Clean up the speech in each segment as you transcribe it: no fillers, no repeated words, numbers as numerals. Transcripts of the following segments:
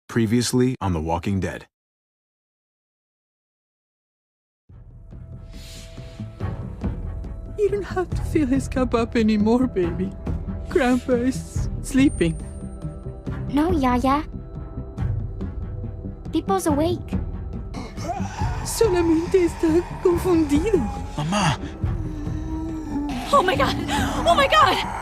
Previously on The Walking Dead. You don't have to fill his cup up anymore, baby. Grandpa is sleeping. No, Yaya. Pipo's awake. Solamente está confundido. Mamá! Oh my god! Oh my god!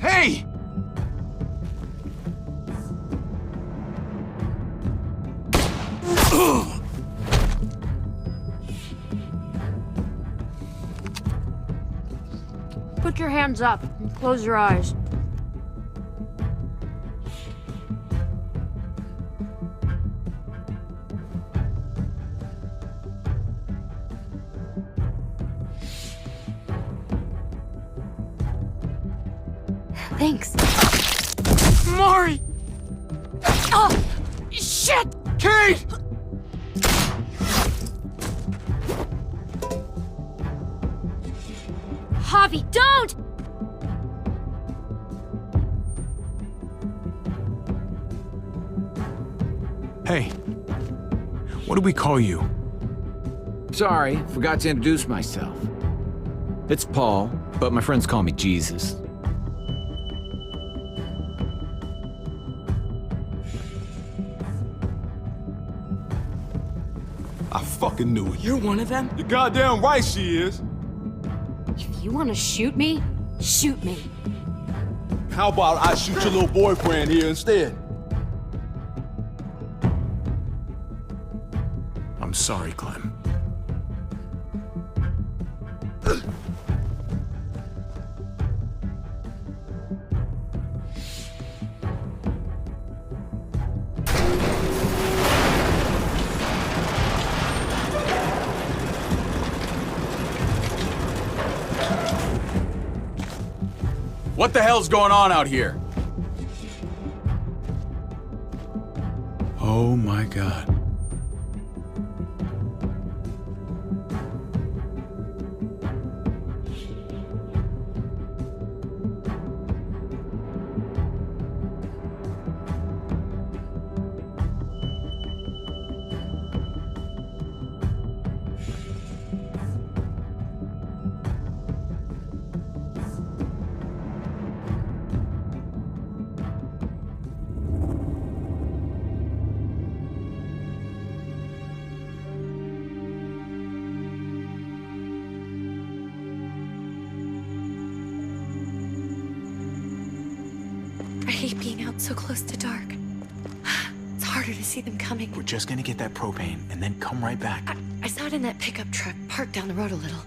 Hey! Put your hands up and close your eyes. Thanks. Mari! Oh! Shit! Kate! Javi, don't! Hey. What do we call you? Sorry, forgot to introduce myself. It's Paul, but my friends call me Jesus. I fucking knew it. You're one of them? You're goddamn right she is. If you want to shoot me, shoot me. How about I shoot your little boyfriend here instead? I'm sorry, Clem. What the hell's going on out here? Oh my god. I hate being out so close to dark. It's harder to see them coming. We're just gonna get that propane and then come right back. I saw it in that pickup truck parked down the road a little,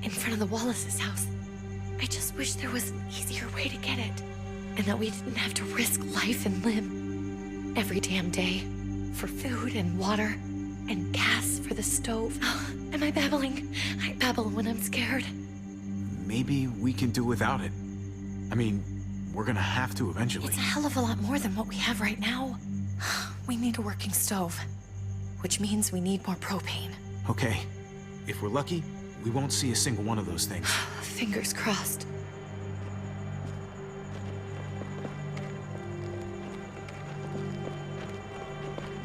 in front of the Wallace's house. I just wish there was an easier way to get it, and that we didn't have to risk life and limb every damn day for food and water and gas for the stove. Am I babbling? I babble when I'm scared. Maybe we can do without it. I mean, we're gonna have to eventually. It's a hell of a lot more than what we have right now. We need a working stove, which means we need more propane. Okay. If we're lucky, we won't see a single one of those things. Fingers crossed.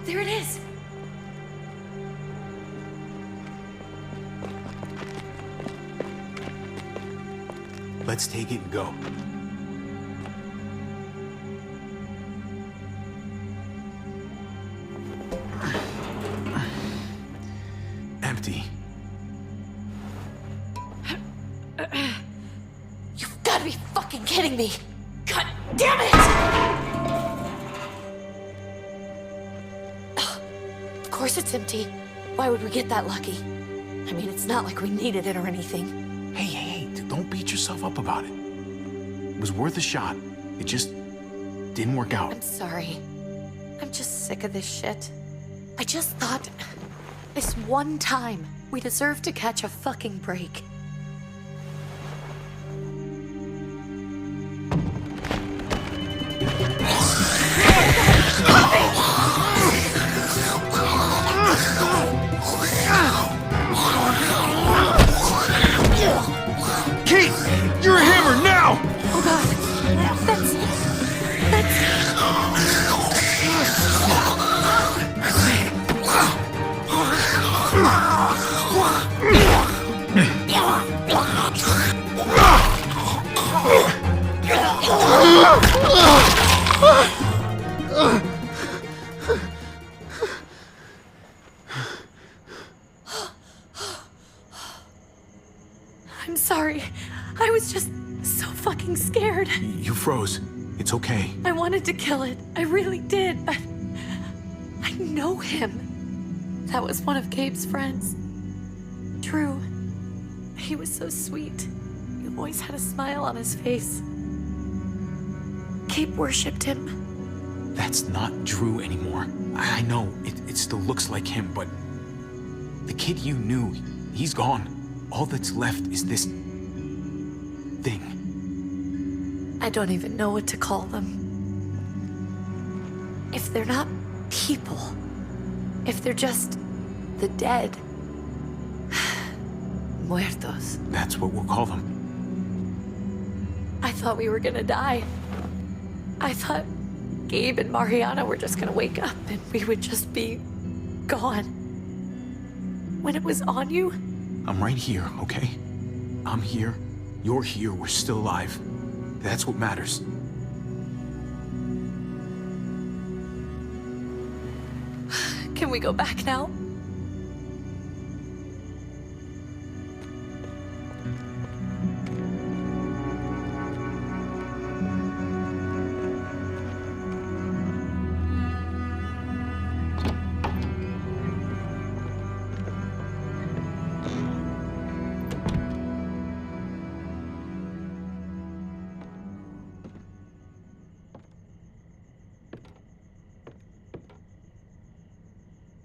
There it is! Let's take it and go. Empty. You've got to be fucking kidding me! God damn it! Of course it's empty. Why would we get that lucky? I mean, it's not like we needed it or anything. Hey, don't beat yourself up about it. It was worth a shot. It just didn't work out. I'm sorry. I'm just sick of this shit. I just thought, this one time, we deserve to catch a fucking break. I'm sorry. I was just so fucking scared. You froze. It's okay. I wanted to kill it. I really did, but I know him. That was one of Gabe's friends. Drew. He was so sweet. He always had a smile on his face. Gabe worshipped him. That's not Drew anymore. I know, it still looks like him, but the kid you knew, he's gone. All that's left is this thing. I don't even know what to call them. If they're not people, if they're just the dead, muertos. That's what we'll call them. I thought we were gonna die. I thought Gabe and Mariana were just gonna wake up and we would just be gone. When it was on you, I'm right here, okay? I'm here, you're here, we're still alive. That's what matters. can we go back now?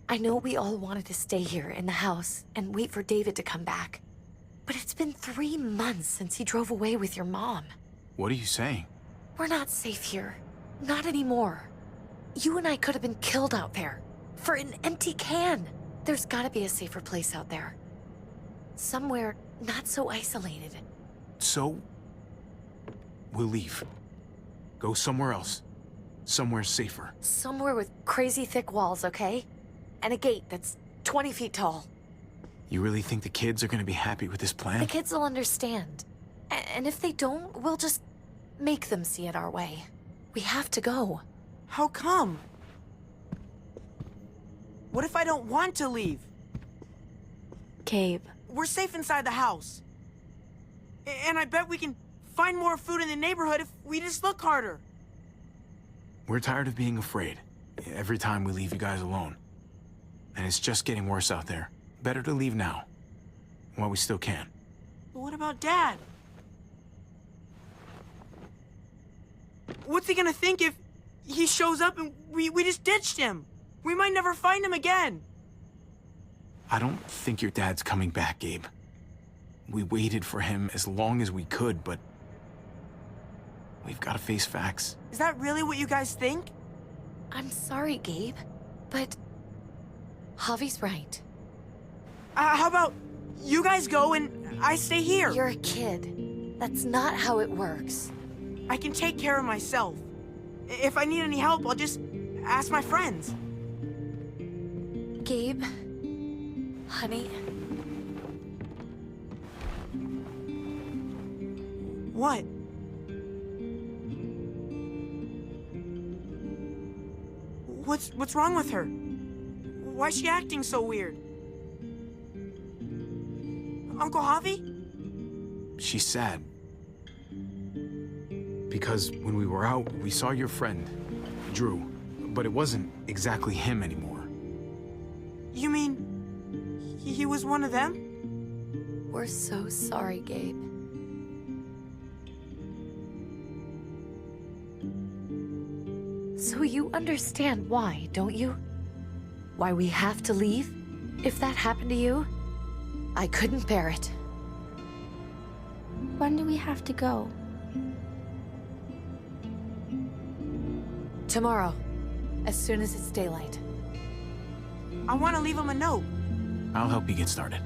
I know we all wanted to stay here in the house and wait for David to come back. But it's been 3 months since he drove away with your mom. What are you saying? We're not safe here. Not anymore. You and I could have been killed out there. For an empty can. There's gotta be a safer place out there. Somewhere not so isolated. So, we'll leave. Go somewhere else. Somewhere safer. Somewhere with crazy thick walls, okay? And a gate that's 20 feet tall. You really think the kids are gonna be happy with this plan? The kids will understand. And if they don't, we'll just make them see it our way. We have to go. How come? What if I don't want to leave? Gabe. We're safe inside the house. And I bet we can find more food in the neighborhood if we just look harder. We're tired of being afraid. Every time we leave you guys alone. And it's just getting worse out there. Better to leave now. While we still can. But what about Dad? What's he gonna think if he shows up and we just ditched him? We might never find him again. I don't think your dad's coming back, Gabe. We waited for him as long as we could, but we've got to face facts. Is that really what you guys think? I'm sorry, Gabe, but Javi's right. How about you guys go and I stay here? You're a kid. That's not how it works. I can take care of myself. If I need any help, I'll just ask my friends. Gabe, honey. What? What's wrong with her? Why is she acting so weird? Uncle Javi? She's sad. Because when we were out, we saw your friend, Drew. But it wasn't exactly him anymore. You mean he was one of them? We're so sorry, Gabe. So you understand why, don't you? Why we have to leave? If that happened to you, I couldn't bear it. When do we have to go? Tomorrow, as soon as it's daylight. I want to leave him a note. I'll help you get started.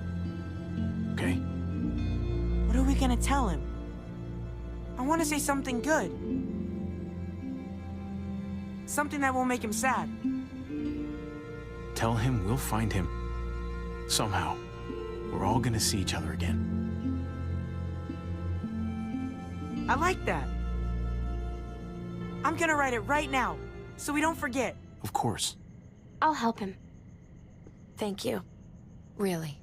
Okay? What are we gonna tell him? I want to say something good. Something that won't make him sad. Tell him we'll find him. Somehow, we're all gonna see each other again. I like that. I'm gonna write it right now, so we don't forget. Of course. I'll help him. Thank you. Really.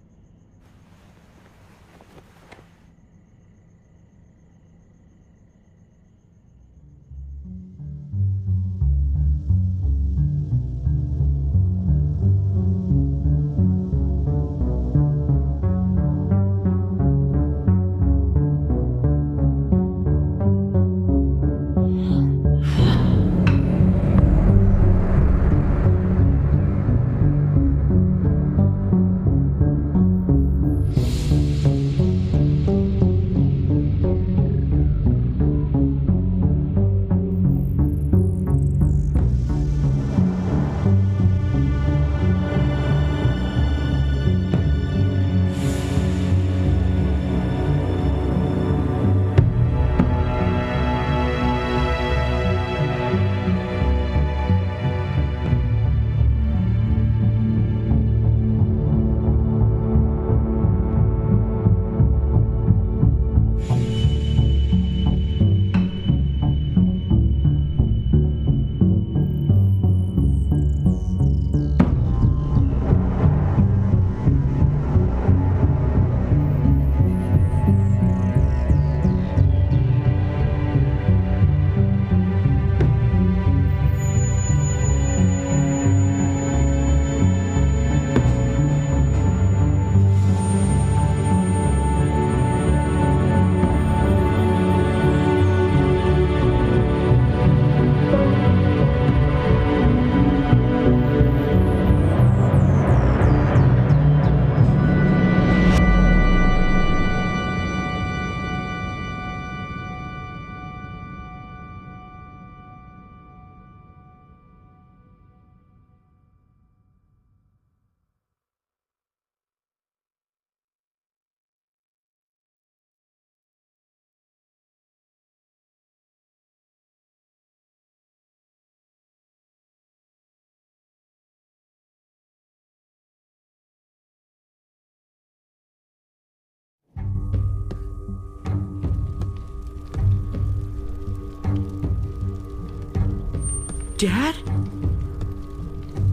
Dad?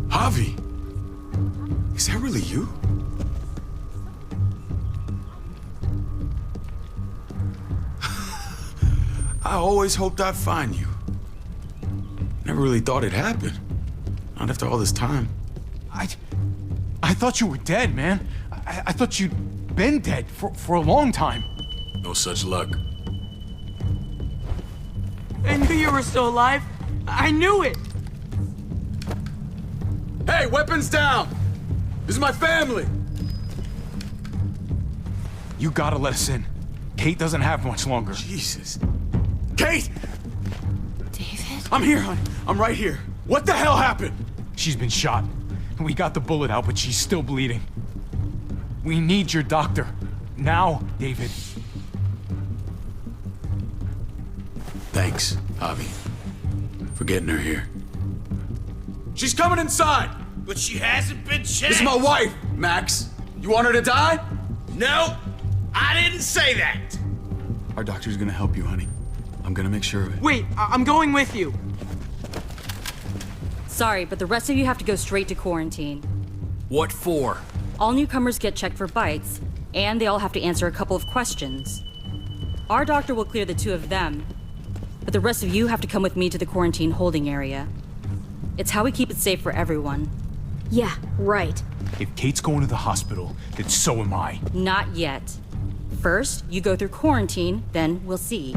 Javi, is that really you? I always hoped I'd find you. Never really thought it'd happen. Not after all this time. I thought you were dead, man. I thought you'd been dead for a long time. No such luck. I knew you were still alive. I knew it! Hey, weapons down! This is my family! You gotta let us in. Kate doesn't have much longer. Jesus. Kate! David? I'm here, honey. I'm right here. What the hell happened? She's been shot. We got the bullet out, but she's still bleeding. We need your doctor. Now, David. Thanks, Javi, for getting her here. She's coming inside! But she hasn't been checked. This is my wife, Max. You want her to die? No, I didn't say that. Our doctor's gonna help you, honey. I'm gonna make sure of it. Wait, I'm going with you. Sorry, but the rest of you have to go straight to quarantine. What for? All newcomers get checked for bites, and they all have to answer a couple of questions. Our doctor will clear the two of them, but the rest of you have to come with me to the quarantine holding area. It's how we keep it safe for everyone. Yeah, right. If Kate's going to the hospital, then so am I. Not yet. First, you go through quarantine, then we'll see.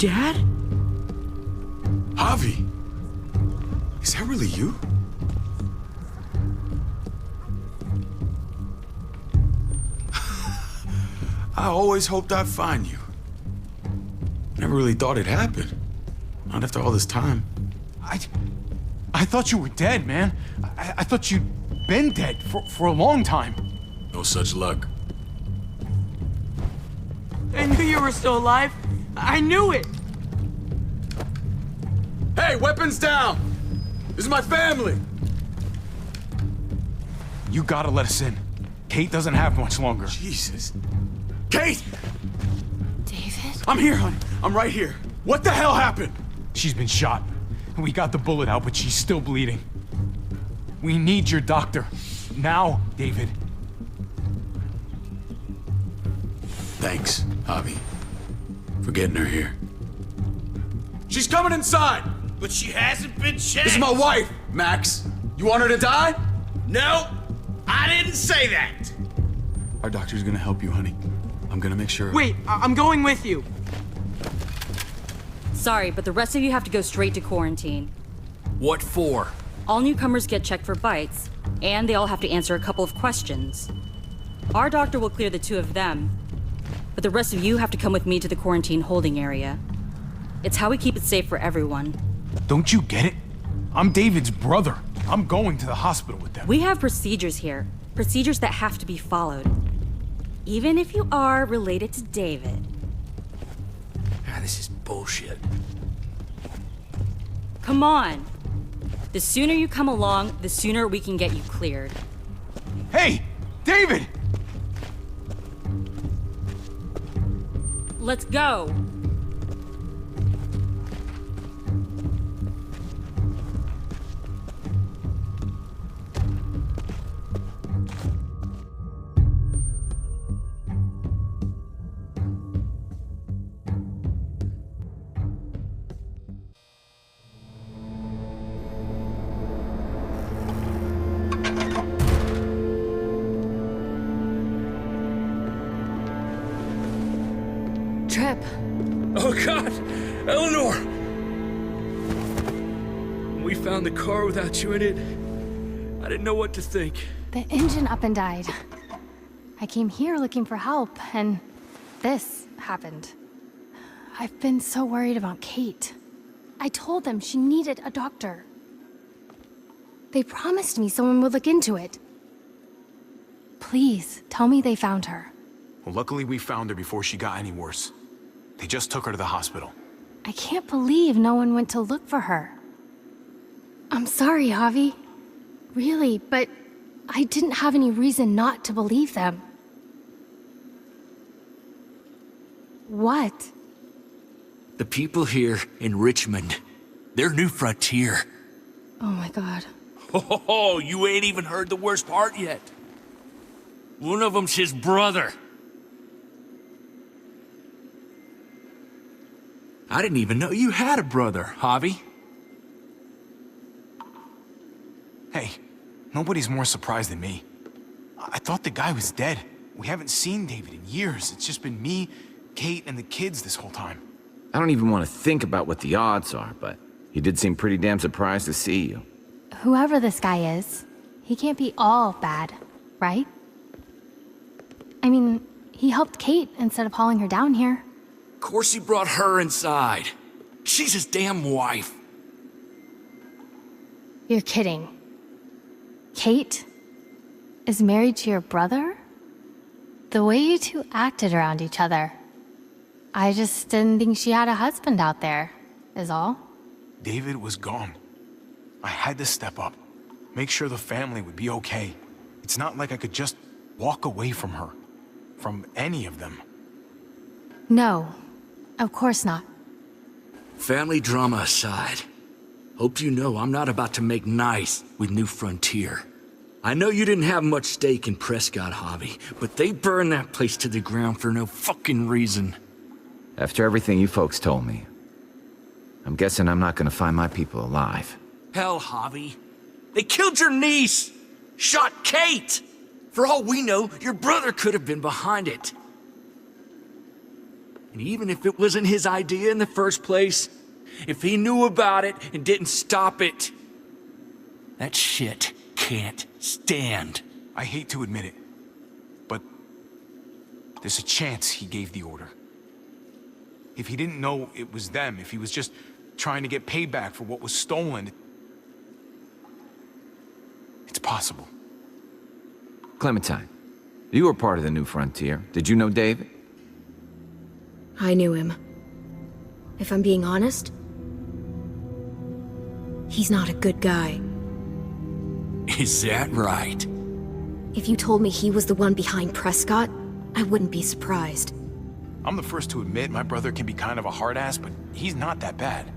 Dad? Javi, is that really you? I always hoped I'd find you. Never really thought it'd happen. Not after all this time. I thought you were dead, man. I thought you'd been dead for a long time. No such luck. I knew you were still alive. I knew it. Hey, weapons down! This is my family! You gotta let us in. Kate doesn't have much longer. Jesus. Kate! David? I'm here, honey. I'm right here. What the hell happened? She's been shot. We got the bullet out, but she's still bleeding. We need your doctor. Now, David. Thanks, Javi, for getting her here. She's coming inside! But she hasn't been checked. This is my wife, Max. You want her to die? No, I didn't say that. Our doctor's gonna help you, honey. I'm gonna make sure. Wait, I'm going with you. Sorry, but the rest of you have to go straight to quarantine. What for? All newcomers get checked for bites, and they all have to answer a couple of questions. Our doctor will clear the two of them, but the rest of you have to come with me to the quarantine holding area. It's how we keep it safe for everyone. Don't you get it? I'm David's brother. I'm going to the hospital with them. We have procedures here, procedures that have to be followed. Even if you are related to David. This is bullshit. Come on. The sooner you come along, the sooner we can get you cleared. Hey, David! Let's go. Trip. Oh, God! Eleanor! When we found the car without you in it, I didn't know what to think. The engine up and died. I came here looking for help, and this happened. I've been so worried about Kate. I told them she needed a doctor. They promised me someone would look into it. Please, tell me they found her. Well, luckily we found her before she got any worse. They just took her to the hospital. I can't believe no one went to look for her. I'm sorry, Javi. Really, but I didn't have any reason not to believe them. What? The people here in Richmond, their new frontier. Oh my God. Oh, you ain't even heard the worst part yet. One of them's his brother. I didn't even know you had a brother, Javi. Hey, nobody's more surprised than me. I thought the guy was dead. We haven't seen David in years. It's just been me, Kate, and the kids this whole time. I don't even want to think about what the odds are, but he did seem pretty damn surprised to see you. Whoever this guy is, he can't be all bad, right? I mean, he helped Kate instead of hauling her down here. Of course he brought her inside. She's his damn wife. You're kidding. Kate is married to your brother? The way you two acted around each other. I just didn't think she had a husband out there, is all. David was gone. I had to step up, make sure the family would be okay. It's not like I could just walk away from her, from any of them. No, of course not. Family drama aside, hope you know I'm not about to make nice with New Frontier. I know you didn't have much stake in Prescott, Javi, but they burned that place to the ground for no fucking reason. After everything you folks told me, I'm guessing I'm not gonna find my people alive. Hell, Javi. They killed your niece! Shot Kate! For all we know, your brother could have been behind it. And even if it wasn't his idea in the first place, if he knew about it and didn't stop it, that shit can't stand. I hate to admit it, but there's a chance he gave the order. If he didn't know it was them, if he was just trying to get payback for what was stolen, it's possible. Clementine, you were part of the New Frontier. Did you know David? I knew him. If I'm being honest, he's not a good guy. Is that right? If you told me he was the one behind Prescott, I wouldn't be surprised. I'm the first to admit my brother can be kind of a hard ass, but he's not that bad.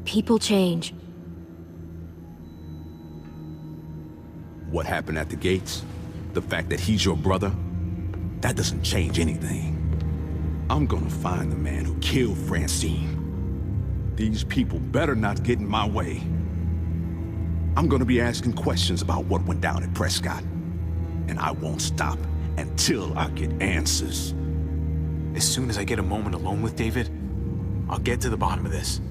People change. What happened at the gates? The fact that he's your brother? That doesn't change anything. I'm gonna find the man who killed Francine. These people better not get in my way. I'm gonna be asking questions about what went down at Prescott. And I won't stop until I get answers. As soon as I get a moment alone with David, I'll get to the bottom of this.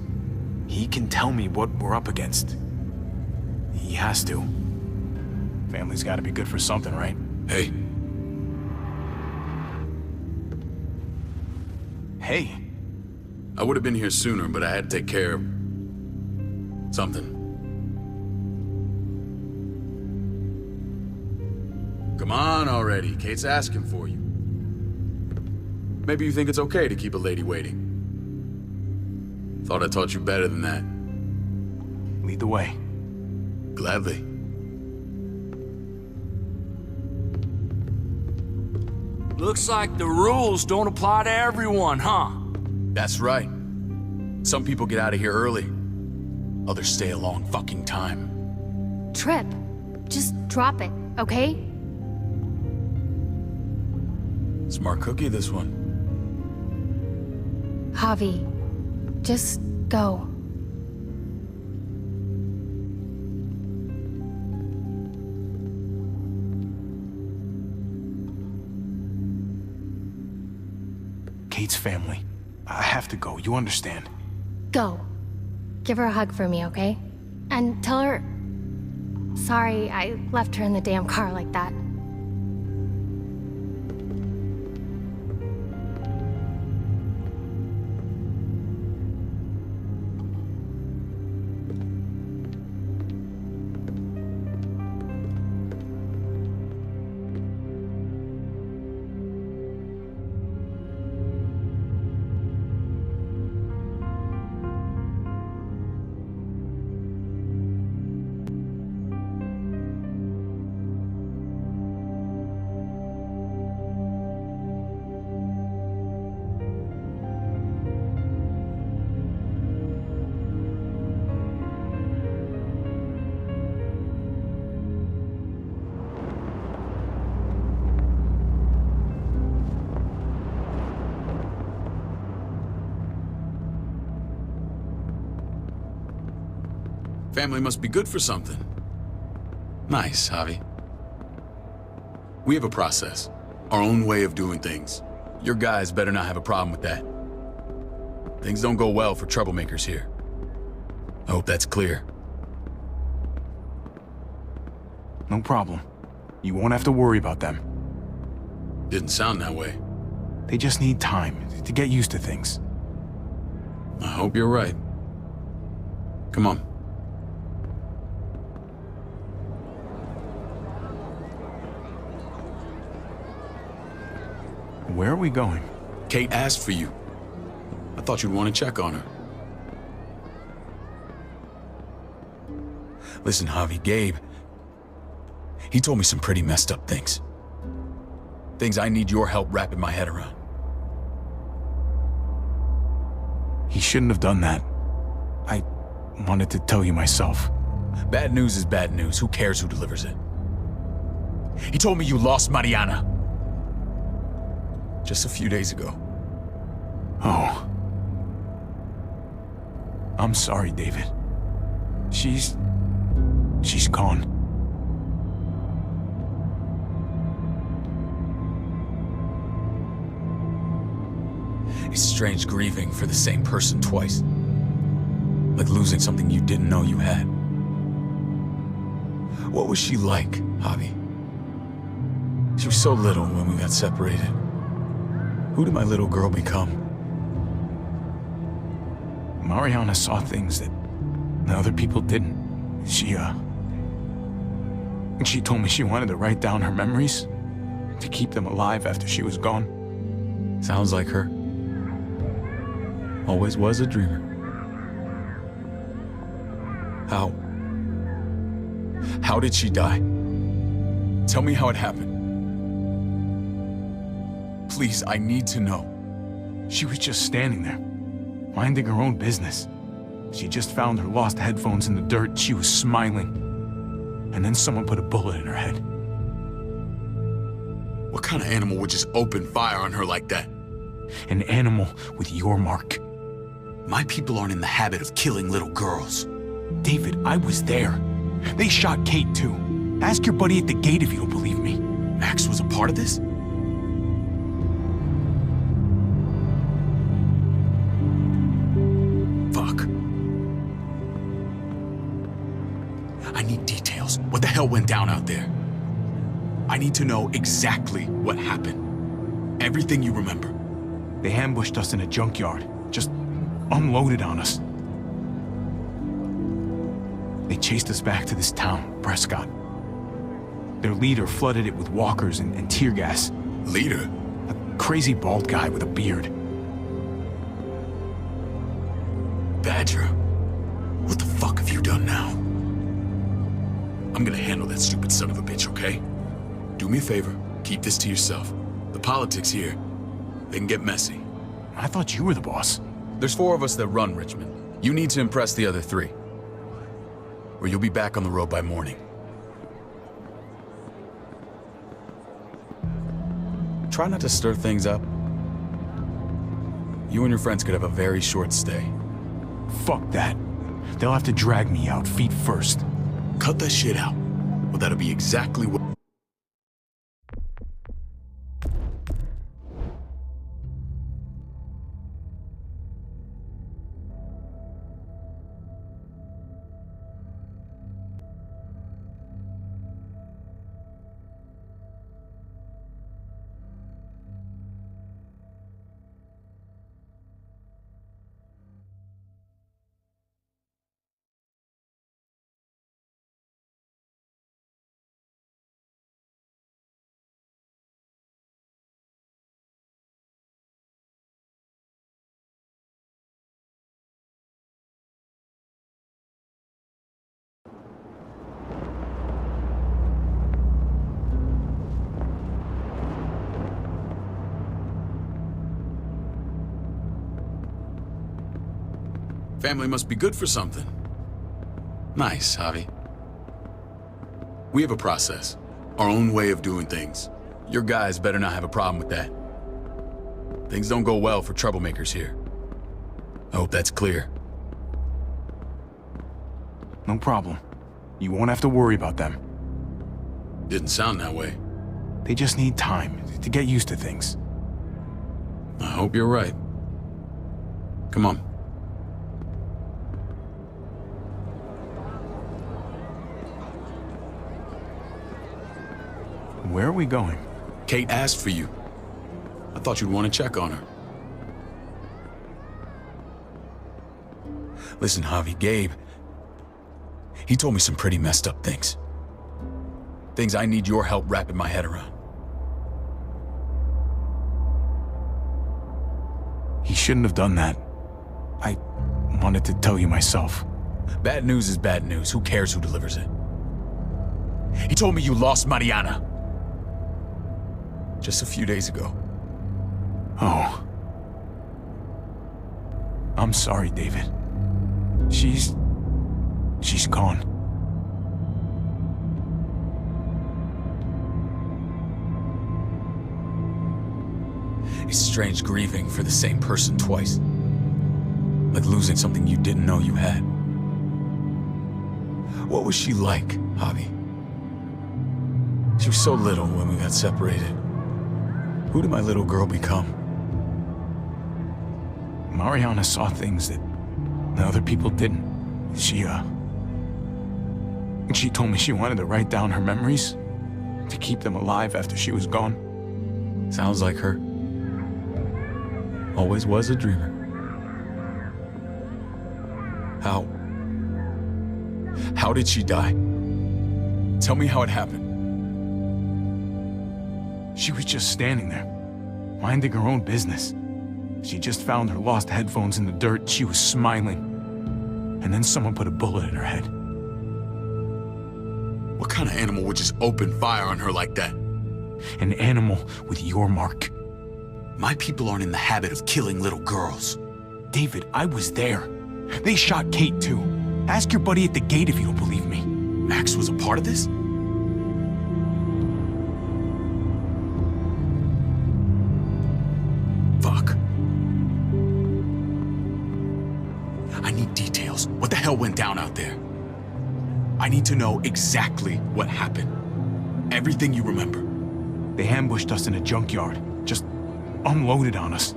He can tell me what we're up against. He has to. Family's gotta be good for something, right? Hey. Hey. I would have been here sooner, but I had to take care of something. Come on already. Kate's asking for you. Maybe you think it's okay to keep a lady waiting. Thought I taught you better than that. Lead the way. Gladly. Looks like the rules don't apply to everyone, huh? That's right. Some people get out of here early. Others stay a long fucking time. Trip, just drop it, okay? Smart cookie, this one. Javi, just go. Kate's family. I have to go, you understand. Go. Give her a hug for me, okay? And tell her... Sorry, I left her in the damn car like that. Family must be good for something. Nice, Javi. We have a process, our own way of doing things. Your guys better not have a problem with that. Things don't go well for troublemakers here. I hope that's clear. No problem. You won't have to worry about them. Didn't sound that way. They just need time to get used to things. I hope you're right. Come on. Where are we going? Kate asked for you. I thought you'd want to check on her. Listen, Javi, Gabe, he told me some pretty messed up things. Things I need your help wrapping my head around. He shouldn't have done that. I wanted to tell you myself. Bad news is bad news. Who cares who delivers it? He told me you lost Mariana. Just a few days ago. Oh. I'm sorry, David. She's gone. It's strange grieving for the same person twice. Like losing something you didn't know you had. What was she like, Javi? She was so little when we got separated. Who did my little girl become? Mariana saw things that other people didn't. She told me she wanted to write down her memories to keep them alive after she was gone. Sounds like her. Always was a dreamer. How did she die? Tell me how it happened. Please, I need to know. She was just standing there, minding her own business. She just found her lost headphones in the dirt. She was smiling. And then someone put a bullet in her head. What kind of animal would just open fire on her like that? An animal with your mark. My people aren't in the habit of killing little girls. David, I was there. They shot Kate too. Ask your buddy at the gate if you don't believe me. Max was a part of this? Fuck. I need details. What the hell went down out there? I need to know exactly what happened. Everything you remember. They ambushed us in a junkyard. Just unloaded on us. They chased us back to this town, Prescott. Their leader flooded it with walkers and tear gas. Leader? A crazy bald guy with a beard. Badger, what the fuck have you done now? I'm gonna handle that stupid son of a bitch, okay? Do me a favor, keep this to yourself. The politics here, they can get messy. I thought you were the boss. There's 4 of us that run Richmond. You need to impress the other 3. Or you'll be back on the road by morning. Try not to stir things up. You and your friends could have a very short stay. Fuck that. They'll have to drag me out feet first. Cut that shit out. Well, that'll be exactly what... Family must be good for something. Nice, Javi. We have a process, our own way of doing things. Your guys better not have a problem with that. Things don't go well for troublemakers here. I hope that's clear. No problem. You won't have to worry about them. Didn't sound that way. They just need time to get used to things. I hope you're right. Come on. Where are we going? Kate asked for you. I thought you'd want to check on her. Listen, Javi, Gabe, he told me some pretty messed up things. Things I need your help wrapping my head around. He shouldn't have done that. I wanted to tell you myself. Bad news is bad news. Who cares who delivers it? He told me you lost Mariana. Just a few days ago. Oh. I'm sorry, David. She's gone. It's strange grieving for the same person twice. Like losing something you didn't know you had. What was she like, Javi? She was so little when we got separated. Who did my little girl become? Mariana saw things that other people didn't. She told me she wanted to write down her memories to keep them alive after she was gone. Sounds like her. Always was a dreamer. How did she die? Tell me how it happened. She was just standing there, minding her own business. She just found her lost headphones in the dirt. She was smiling. And then someone put a bullet in her head. What kind of animal would just open fire on her like that? An animal with your mark. My people aren't in the habit of killing little girls. David, I was there. They shot Kate too. Ask your buddy at the gate if you don't believe me. Max was a part of this? Fuck. I need details. What the hell went down out there? I need to know exactly what happened. Everything you remember. They ambushed us in a junkyard. Just unloaded on us.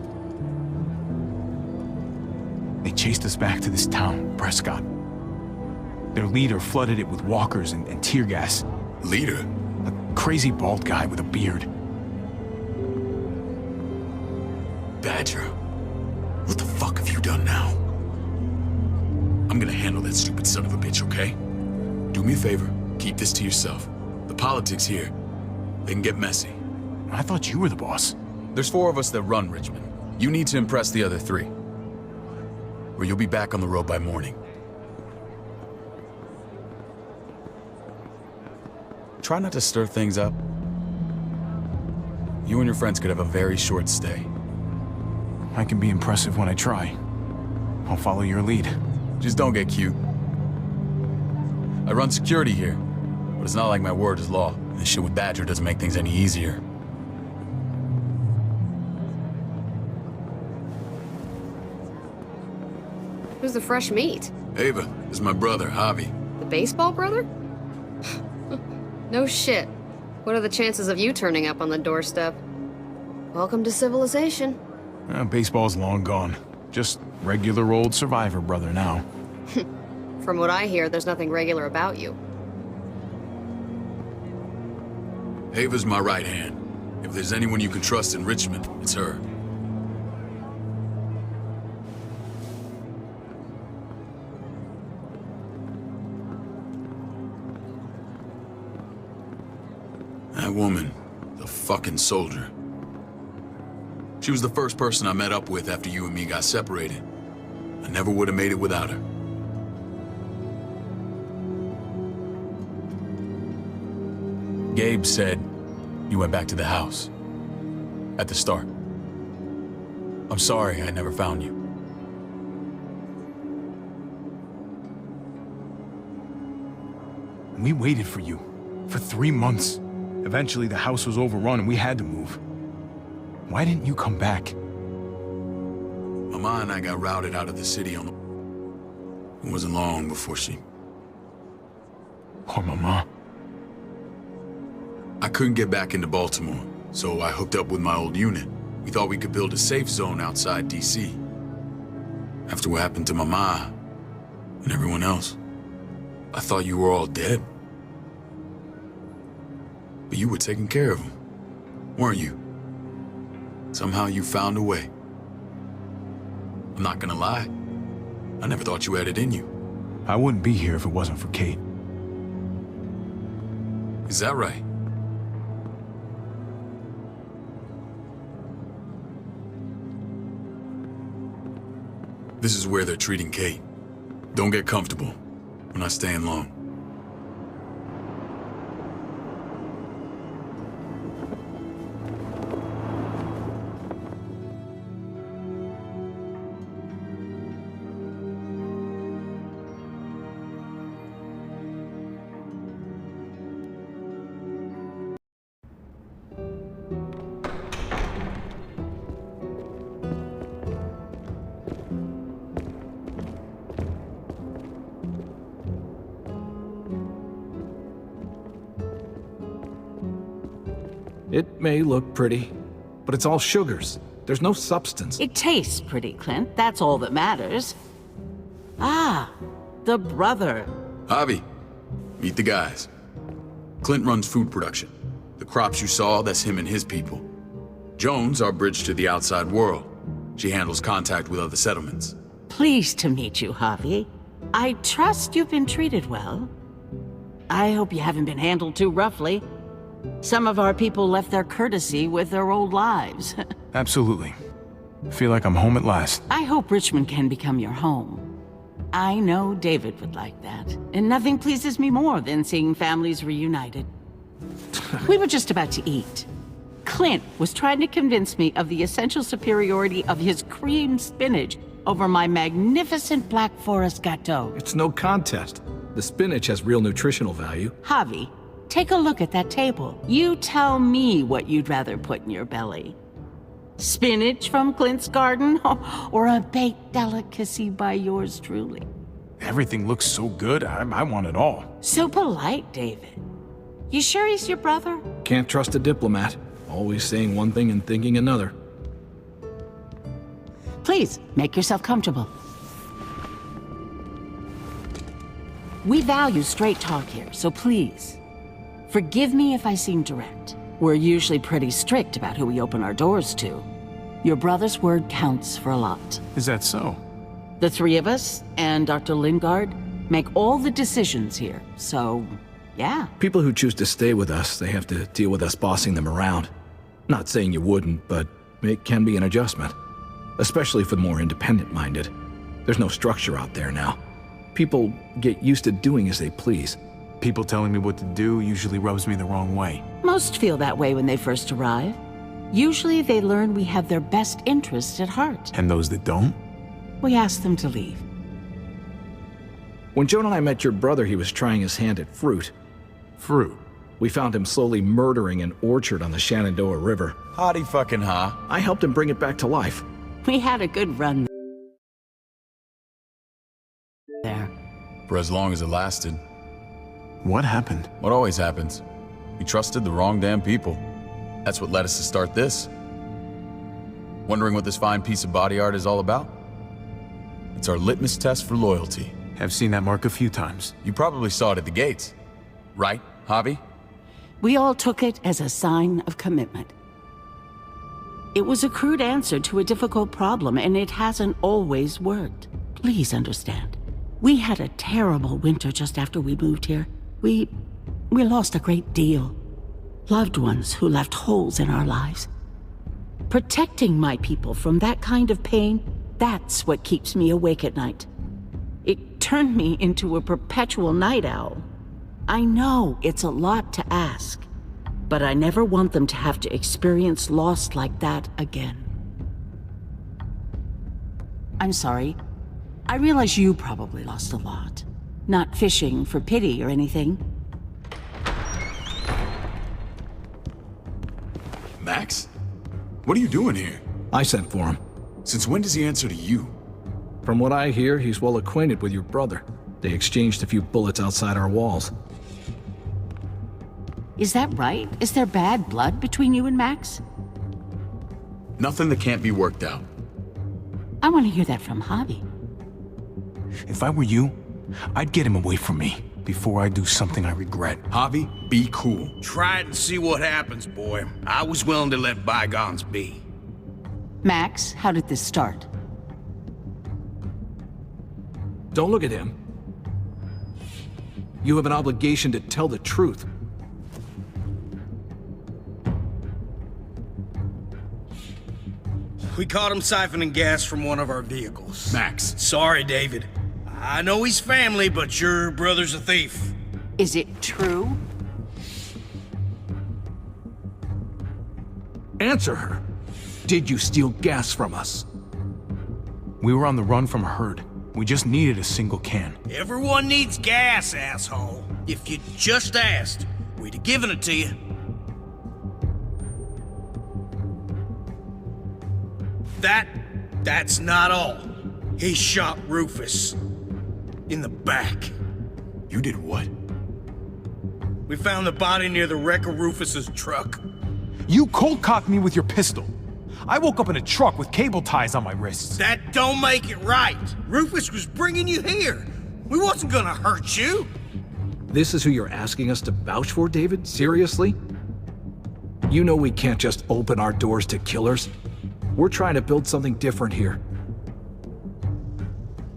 They chased us back to this town, Prescott. Their leader flooded it with walkers and tear gas. Leader? A crazy bald guy with a beard. Badger, what the fuck have you done now? I'm gonna handle that stupid son of a bitch, okay? Do me a favor, keep this to yourself. The politics here, they can get messy. I thought you were the boss. There's 4 of us that run Richmond. You need to impress the other 3. Or you'll be back on the road by morning. Try not to stir things up. You and your friends could have a very short stay. I can be impressive when I try. I'll follow your lead. Just don't get cute. I run security here, but it's not like my word is law. This shit with Badger doesn't make things any easier. Who's the fresh meat? Ava, this is my brother, Javi. The baseball brother? No shit. What are the chances of you turning up on the doorstep? Welcome to civilization. Baseball's long gone. Just regular old survivor brother now. From what I hear, there's nothing regular about you. Ava's my right hand. If there's anyone you can trust in Richmond, it's her. That woman, the fucking soldier. She was the first person I met up with after you and me got separated. I never would have made it without her. Gabe said you went back to the house. At the start. I'm sorry I never found you. We waited for you. For 3 months. Eventually the house was overrun and we had to move. Why didn't you come back? Mama and I got routed out of the city on the... It wasn't long before she... Poor Mama. I couldn't get back into Baltimore, so I hooked up with my old unit. We thought we could build a safe zone outside D.C. After what happened to Mama and everyone else, I thought you were all dead. But you were taking care of them, weren't you? Somehow you found a way. I'm not gonna lie. I never thought you had it in you. I wouldn't be here if it wasn't for Kate. Is that right? This is where they're treating Kate. Don't get comfortable. We're not staying long. It may look pretty, but it's all sugars. There's no substance. It tastes pretty, Clint. That's all that matters. Ah, the brother. Javi, meet the guys. Clint runs food production. The crops you saw, that's him and his people. Jones, our bridge to the outside world. She handles contact with other settlements. Pleased to meet you, Javi. I trust you've been treated well. I hope you haven't been handled too roughly. Some of our people left their courtesy with their old lives. Absolutely. Feel like I'm home at last. I hope Richmond can become your home. I know David would like that, and nothing pleases me more than seeing families reunited. We were just about to eat. Clint was trying to convince me of the essential superiority of his cream spinach over my magnificent Black Forest gâteau. It's no contest. The spinach has real nutritional value. Javi, take a look at that table. You tell me what you'd rather put in your belly. Spinach from Clint's garden, or a baked delicacy by yours truly? Everything looks so good, I want it all. So polite, David. You sure he's your brother? Can't trust a diplomat. Always saying one thing and thinking another. Please, make yourself comfortable. We value straight talk here, so please, forgive me if I seem direct. We're usually pretty strict about who we open our doors to. Your brother's word counts for a lot. Is that so? The three of us and Dr. Lingard make all the decisions here, so yeah. People who choose to stay with us, they have to deal with us bossing them around. Not saying you wouldn't, but it can be an adjustment. Especially for the more independent-minded. There's no structure out there now. People get used to doing as they please. People telling me what to do usually rubs me the wrong way. Most feel that way when they first arrive. Usually they learn we have their best interests at heart. And those that don't? We ask them to leave. When Joan and I met your brother, he was trying his hand at fruit. Fruit? We found him slowly murdering an orchard on the Shenandoah River. Howdy fucking ha. I helped him bring it back to life. We had a good run there. For as long as it lasted. What happened? What always happens. We trusted the wrong damn people. That's what led us to start this. Wondering what this fine piece of body art is all about? It's our litmus test for loyalty. I've seen that mark a few times. You probably saw it at the gates. Right, Javi? We all took it as a sign of commitment. It was a crude answer to a difficult problem, and it hasn't always worked. Please understand. We had a terrible winter just after we moved here. We lost a great deal. Loved ones who left holes in our lives. Protecting my people from that kind of pain, that's what keeps me awake at night. It turned me into a perpetual night owl. I know it's a lot to ask, but I never want them to have to experience loss like that again. I'm sorry. I realize you probably lost a lot. Not fishing for pity or anything. Max? What are you doing here? I sent for him. Since when does he answer to you? From what I hear, he's well acquainted with your brother. They exchanged a few bullets outside our walls. Is that right? Is there bad blood between you and Max? Nothing that can't be worked out. I want to hear that from Javi. If I were you, I'd get him away from me before I do something I regret. Javi, be cool. Try it and see what happens, boy. I was willing to let bygones be. Max, how did this start? Don't look at him. You have an obligation to tell the truth. We caught him siphoning gas from one of our vehicles. Max. Sorry, David. I know he's family, but your brother's a thief. Is it true? Answer her. Did you steal gas from us? We were on the run from a herd. We just needed a single can. Everyone needs gas, asshole. If you just asked, we'd have given it to you. That's not all. He shot Rufus. In the back. You did what? We found the body near the wreck of Rufus's truck. You cold-cocked me with your pistol. I woke up in a truck with cable ties on my wrists. That don't make it right. Rufus was bringing you here. We wasn't gonna hurt you. This is who you're asking us to vouch for, David? Seriously? You know we can't just open our doors to killers. We're trying to build something different here.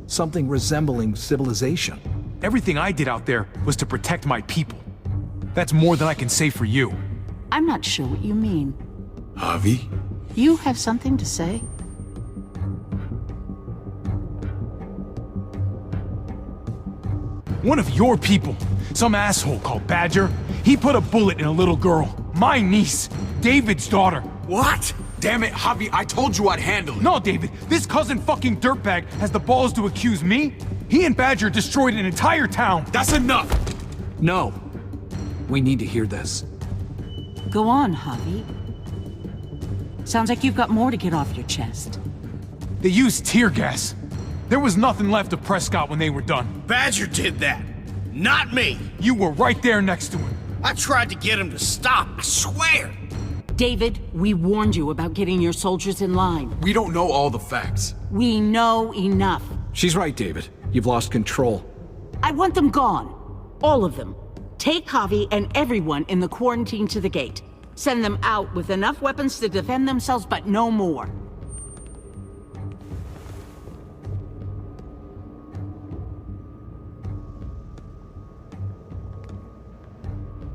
Something resembling civilization. Everything I did out there was to protect my people. That's more than I can say for you. I'm not sure what you mean. Javi? You have something to say? One of your people, some asshole called Badger, he put a bullet in a little girl. My niece, David's daughter. What? Damn it, Javi, I told you I'd handle it. No, David, this cousin fucking dirtbag has the balls to accuse me? He and Badger destroyed an entire town. That's enough! No. We need to hear this. Go on, Javi. Sounds like you've got more to get off your chest. They used tear gas. There was nothing left of Prescott when they were done. Badger did that, not me. You were right there next to him. I tried to get him to stop, I swear. David, we warned you about getting your soldiers in line. We don't know all the facts. We know enough. She's right, David. You've lost control. I want them gone. All of them. Take Javi and everyone in the quarantine to the gate. Send them out with enough weapons to defend themselves, but no more.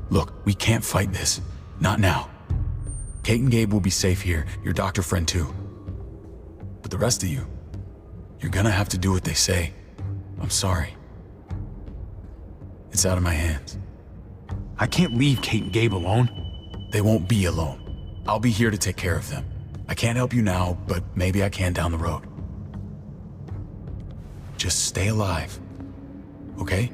Look, we can't fight this. Not now. Kate and Gabe will be safe here, your doctor friend too. But the rest of you, you're gonna have to do what they say. I'm sorry. It's out of my hands. I can't leave Kate and Gabe alone. They won't be alone. I'll be here to take care of them. I can't help you now, but maybe I can down the road. Just stay alive, okay?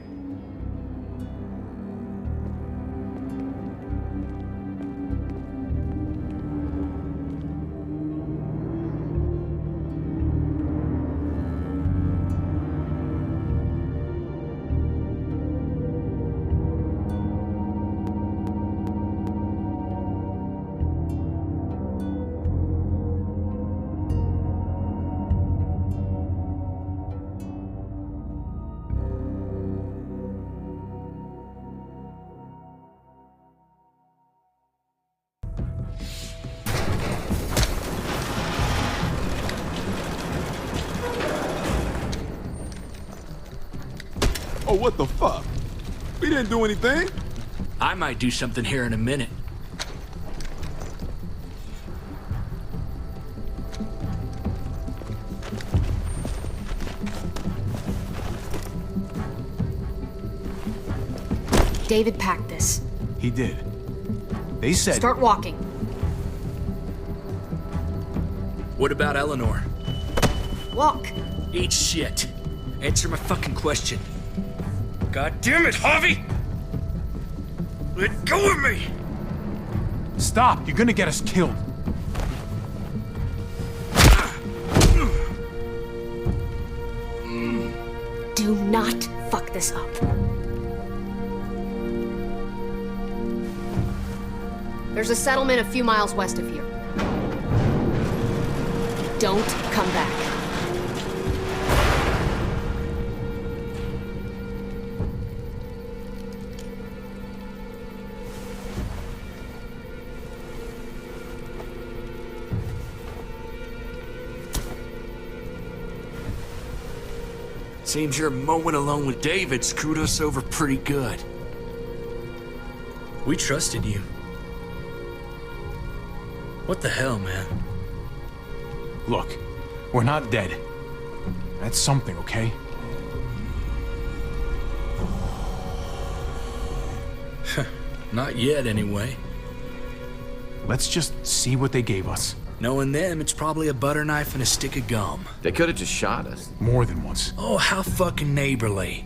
Oh, what the fuck? We didn't do anything. I might do something here in a minute. David packed this. He did. They said... Start walking. What about Eleanor? Walk. Eat shit. Answer my fucking question. God damn it, Javi! Let go of me! Stop! You're gonna get us killed. Do not fuck this up. There's a settlement a few miles west of here. Don't come back. Seems your moment alone with David screwed us over pretty good. We trusted you. What the hell, man? Look, we're not dead. That's something, okay? Not yet, anyway. Let's just see what they gave us. Knowing them, it's probably a butter knife and a stick of gum. They could have just shot us. More than once. Oh, how fucking neighborly.